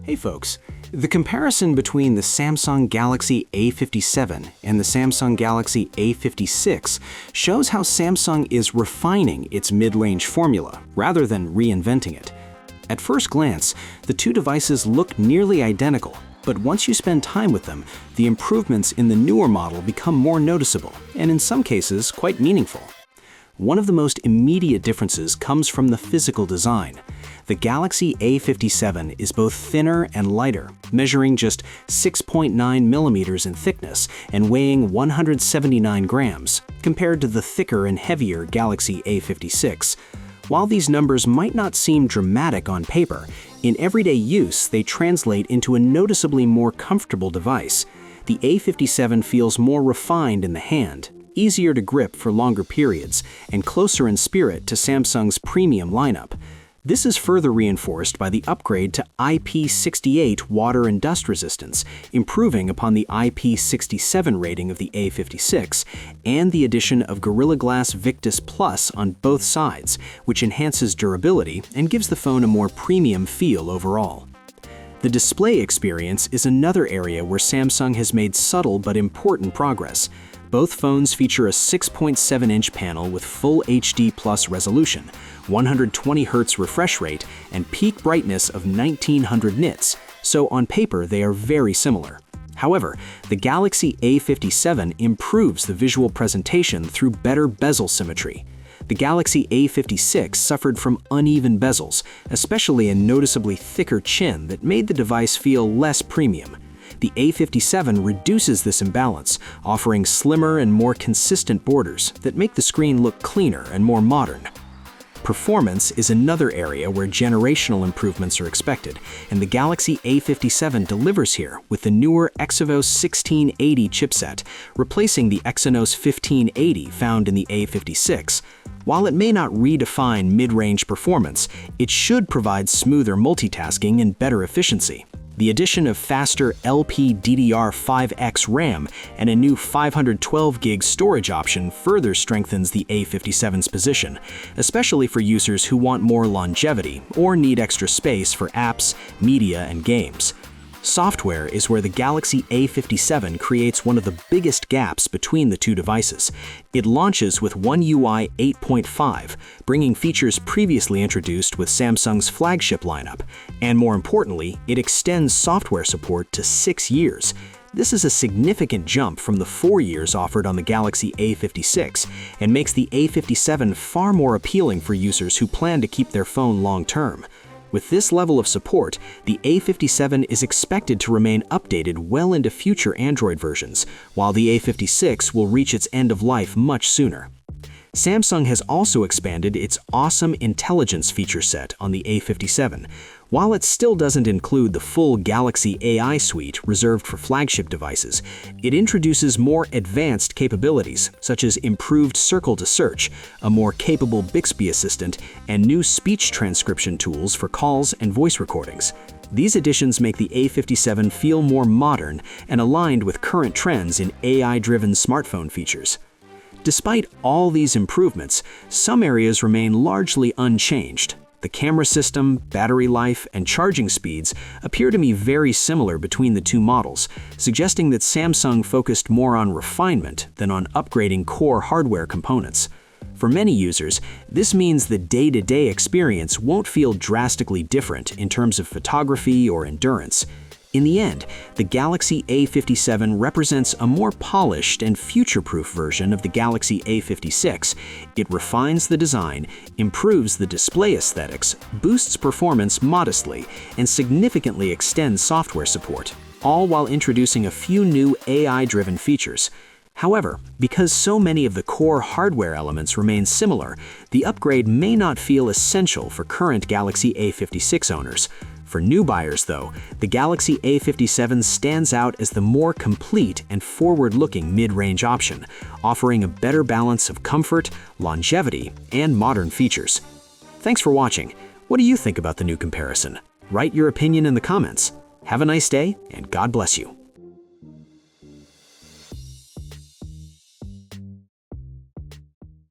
Hey folks, the comparison between the Samsung Galaxy A57 and the Samsung Galaxy A56 shows how Samsung is refining its mid-range formula rather than reinventing it. At first glance, the two devices look nearly identical, but once you spend time with them, the improvements in the newer model become more noticeable and in some cases quite meaningful. One of the most immediate differences comes from the physical design. The Galaxy A57 is both thinner and lighter, measuring just 6.9 millimeters in thickness and weighing 179 grams, compared to the thicker and heavier Galaxy A56. While these numbers might not seem dramatic on paper, in everyday use they translate into a noticeably more comfortable device. The A57 feels more refined in the hand, easier to grip for longer periods, and closer in spirit to Samsung's premium lineup. This is further reinforced by the upgrade to IP68 water and dust resistance, improving upon the IP67 rating of the A56, and the addition of Gorilla Glass Victus Plus on both sides, which enhances durability and gives the phone a more premium feel overall. The display experience is another area where Samsung has made subtle but important progress. Both phones feature a 6.7-inch panel with full HD Plus resolution, 120 Hz refresh rate, and peak brightness of 1900 nits, so on paper they are very similar. However, the Galaxy A57 improves the visual presentation through better bezel symmetry. The Galaxy A56 suffered from uneven bezels, especially a noticeably thicker chin that made the device feel less premium. The A57 reduces this imbalance, offering slimmer and more consistent borders that make the screen look cleaner and more modern. Performance is another area where generational improvements are expected, and the Galaxy A57 delivers here with the newer Exynos 1680 chipset, replacing the Exynos 1580 found in the A56. While it may not redefine mid-range performance, it should provide smoother multitasking and better efficiency. The addition of faster LPDDR5X RAM and a new 512GB storage option further strengthens the A57's position, especially for users who want more longevity or need extra space for apps, media, and games. Software is where the Galaxy A57 creates one of the biggest gaps between the two devices. It launches with One UI 8.5, bringing features previously introduced with Samsung's flagship lineup, and more importantly, it extends software support to 6 years. This is a significant jump from the 4 years offered on the Galaxy A56 and makes the A57 far more appealing for users who plan to keep their phone long-term. With this level of support, the A57 is expected to remain updated well into future Android versions, while the A56 will reach its end of life much sooner. Samsung has also expanded its awesome intelligence feature set on the A57. While it still doesn't include the full Galaxy AI suite reserved for flagship devices, it introduces more advanced capabilities, such as improved circle-to-search, a more capable Bixby assistant, and new speech transcription tools for calls and voice recordings. These additions make the A57 feel more modern and aligned with current trends in AI-driven smartphone features. Despite all these improvements, some areas remain largely unchanged. The camera system, battery life, and charging speeds appear to me very similar between the two models, suggesting that Samsung focused more on refinement than on upgrading core hardware components. For many users, this means the day-to-day experience won't feel drastically different in terms of photography or endurance. In the end, the Galaxy A57 represents a more polished and future-proof version of the Galaxy A56. It refines the design, improves the display aesthetics, boosts performance modestly, and significantly extends software support, all while introducing a few new AI-driven features. However, because so many of the core hardware elements remain similar, the upgrade may not feel essential for current Galaxy A56 owners. For new buyers, though, the Galaxy A57 stands out as the more complete and forward-looking mid-range option, offering a better balance of comfort, longevity, and modern features. Thanks for watching. What do you think about the new comparison? Write your opinion in the comments. Have a nice day, and God bless you.